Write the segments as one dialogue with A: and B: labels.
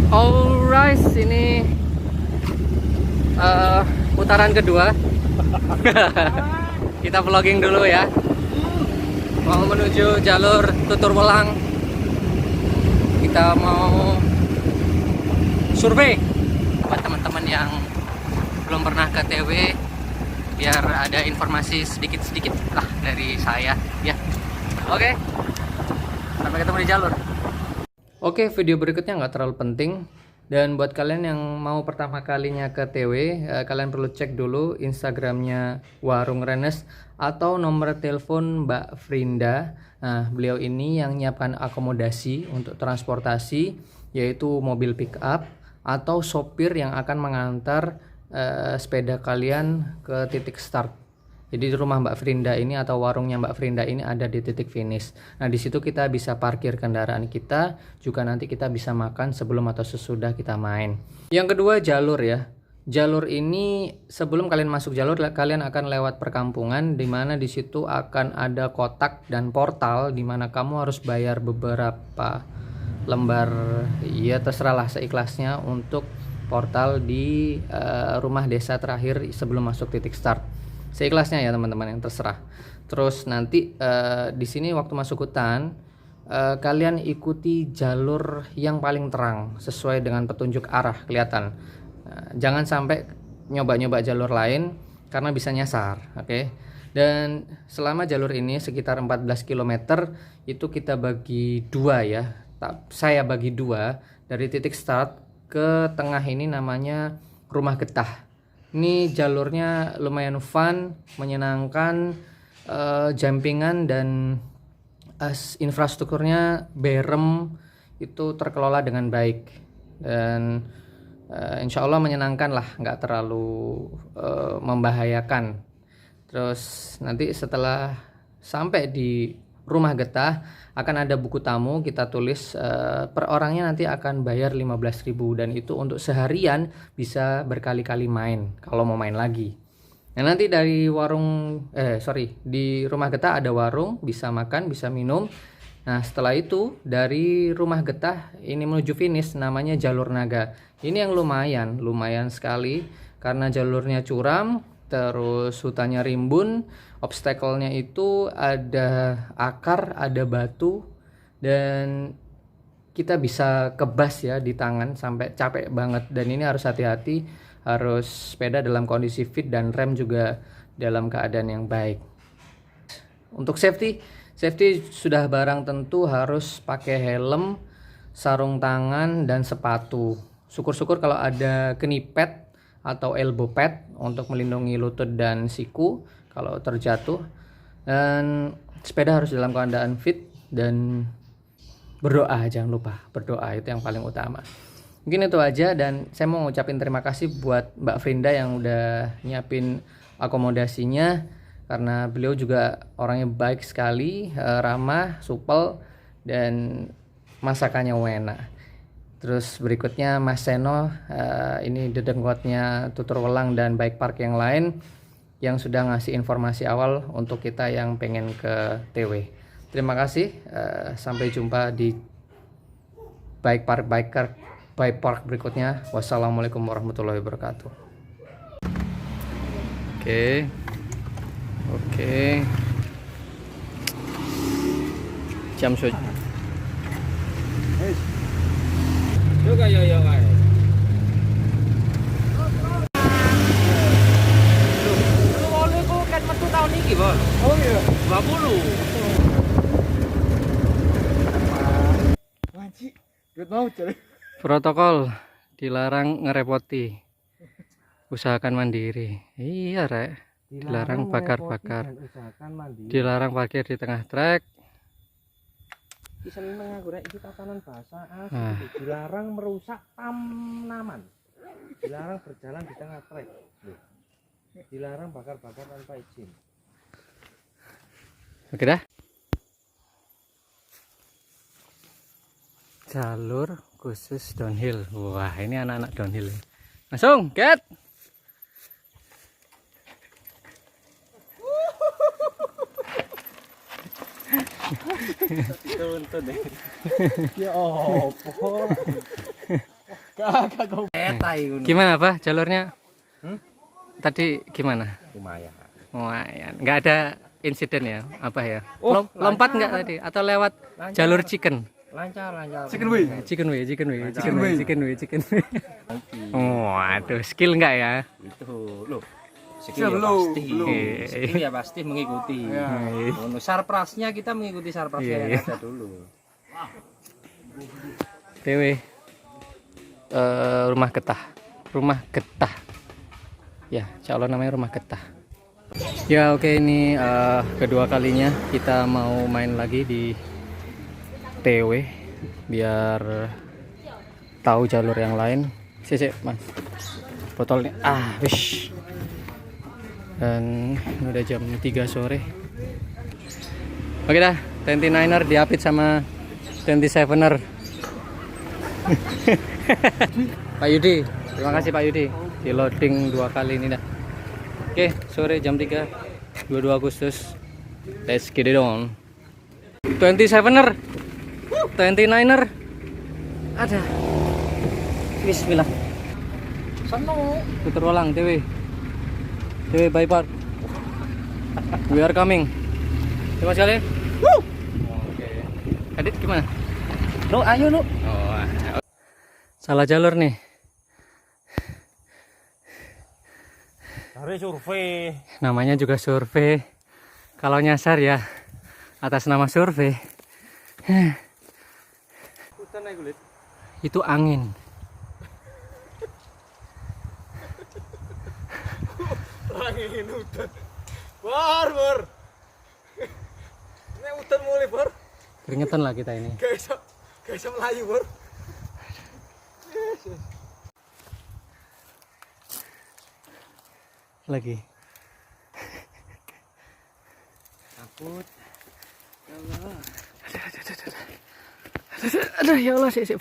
A: Alright, ini putaran kedua. Kita vlogging dulu ya. Mau menuju jalur Tutur Welang. Kita mau survei buat teman-teman yang belum pernah ke TW, biar ada informasi sedikit-sedikit lah dari saya ya. Oke, sampai ketemu di jalur. Oke, video berikutnya nggak terlalu penting. Dan buat kalian yang mau pertama kalinya ke TW, kalian perlu cek dulu Instagramnya Warung Rennes atau nomor telepon Mbak Frinda. Nah, beliau ini yang nyiapkan akomodasi untuk transportasi, yaitu mobil pick up atau sopir yang akan mengantar sepeda kalian ke titik start. Jadi rumah Mbak Frinda ini atau warungnya Mbak Frinda ini ada di titik finish. Nah, di situ kita bisa parkir kendaraan kita, juga nanti kita bisa makan sebelum atau sesudah kita main. Yang kedua, jalur ya. Jalur ini sebelum kalian masuk jalur, kalian akan lewat perkampungan, di mana di situ akan ada kotak dan portal di mana kamu harus bayar beberapa lembar, ya terserahlah seikhlasnya, untuk portal di rumah desa terakhir sebelum masuk titik start. Seikhlasnya ya teman-teman, yang terserah. Terus nanti di sini waktu masuk hutan, kalian ikuti jalur yang paling terang sesuai dengan petunjuk arah kelihatan. Jangan sampai nyoba-nyoba jalur lain karena bisa nyasar, oke? Dan selama jalur ini sekitar 14 km itu kita bagi dua ya. Saya bagi dua, dari titik start ke tengah ini namanya Rumah Getah. Ini jalurnya lumayan fun, menyenangkan, jumpingan, dan infrastrukturnya berem, itu terkelola dengan baik. Dan insya Allah menyenangkan lah, nggak terlalu membahayakan. Terus nanti setelah sampai di Rumah Getah akan ada buku tamu, kita tulis per orangnya nanti akan bayar 15.000, dan itu untuk seharian bisa berkali-kali main kalau mau main lagi. Nah, nanti dari di Rumah Getah ada warung, bisa makan, bisa minum. Nah, setelah itu dari Rumah Getah ini menuju finish namanya Jalur Naga. Ini yang lumayan sekali karena jalurnya curam, terus hutannya rimbun, obstacle-nya itu ada akar, ada batu, dan kita bisa kebas ya di tangan sampai capek banget. Dan ini harus hati-hati, harus sepeda dalam kondisi fit dan rem juga dalam keadaan yang baik. Untuk safety sudah barang tentu harus pakai helm, sarung tangan, dan sepatu. Syukur-syukur kalau ada knee pad atau elbow pad untuk melindungi lutut dan siku kalau terjatuh. Dan sepeda harus dalam keadaan fit, dan berdoa, jangan lupa berdoa, itu yang paling utama. Mungkin itu aja, dan saya mau ngucapin terima kasih buat Mbak Frinda yang udah nyiapin akomodasinya, karena beliau juga orangnya baik sekali, ramah, supel, dan masakannya enak. Terus berikutnya Mas Seno, ini dedengkotnya Tutur Welang dan Bike Park yang lain, yang sudah ngasih informasi awal untuk kita yang pengen ke TW. Terima kasih, sampai jumpa di Bike Park berikutnya. Wassalamualaikum warahmatullahi wabarakatuh. Oke. Jam sudah.
B: Juga yo ae. Lu mau ku kan metu tahun iki, Bos. Oh iya. 20.
C: Wanci, duit mau cari.
A: Protokol dilarang ngerepoti. Usahakan mandiri. Iya, Rek. Dilarang bakar-bakar. Dilarang parkir di tengah trek.
B: Seneng aku rek iki tatanan bahasa asli. Dilarang merusak tanaman. Dilarang berjalan di tengah trek. Dilarang bakar-bakar tanpa izin.
A: Oke dah. Jalur khusus downhill. Wah, ini anak-anak downhill. Langsung, get.
B: Tuntun deh. Ya opo. Kagak kau petai ngono.
A: Gimana Pak jalurnya?
B: Hmm?
A: Tadi gimana?
B: Lumayan.
A: Lumayan. Nggak ada insiden ya? Apa ya?
B: Oh,
A: Lompat
B: lancar.
A: nggak tadi? Atau lewat
B: Lancar.
A: jalur chicken?
B: Lancar.
A: Chicken way. Waduh, skill nggak ya?
B: Itu loh. Skill ya pasti.
A: Iya.
B: Skill ya pasti mengikuti. Ngono sarprasnya kita mengikuti sarprasnya yang ada dulu.
A: TW rumah getah ya, insya Allah namanya rumah getah ya. Oke, ini kedua kalinya kita mau main lagi di TW biar tahu jalur yang lain. Sik mas, botolnya wish. Dan ini udah jam 3 sore. Oke dah, 29er diapit sama 27er. Pak Yudi, terima kasih Pak Yudi di loading 2 kali ini dah. Oke, sore jam 3 22 Agustus. Let's get it on. 27er 29er ada. Bismillah. Sono putar ulang TW by park. We are coming. Terima sekali. Oke. Adit gimana? Lo ayo lo. Salah jalur nih.
B: Cari survei.
A: Namanya juga survei. Kalau nyasar ya atas nama survei. Itu angin.
B: Angin udan. Bor. Ini udan mulai, Bor.
A: Keringetan lah kita ini.
B: Gak bisa melayu, Bor.
A: Lagi.
B: Takut.
A: Aduh ya Allah, sip.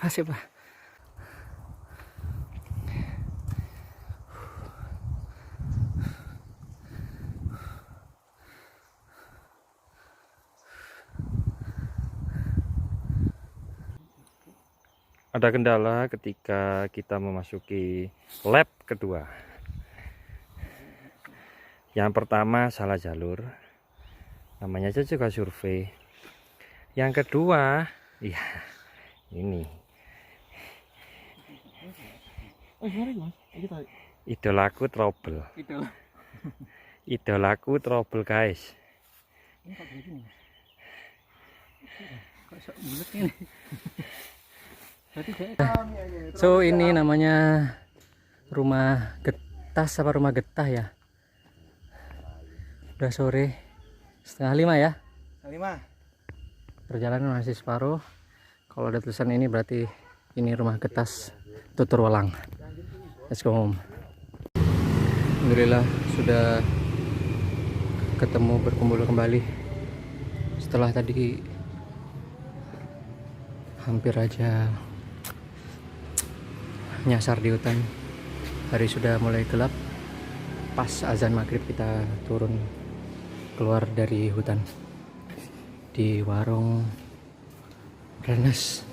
B: Ada kendala ketika kita memasuki lap kedua. Yang pertama salah jalur, namanya aja juga survei. Yang kedua, ya ini idolaku trouble. Idolaku trouble guys.
A: So ini namanya rumah getas apa rumah getah ya. Udah sore 4:30 ya. 5. Perjalanan masih separuh. Kalau ada tulisan ini berarti ini rumah getas tutur welang. Let's go home. Alhamdulillah sudah ketemu berkumpul kembali setelah tadi hampir aja nyasar di hutan. Hari sudah mulai gelap. Pas azan maghrib kita turun keluar dari hutan di warung Rennes.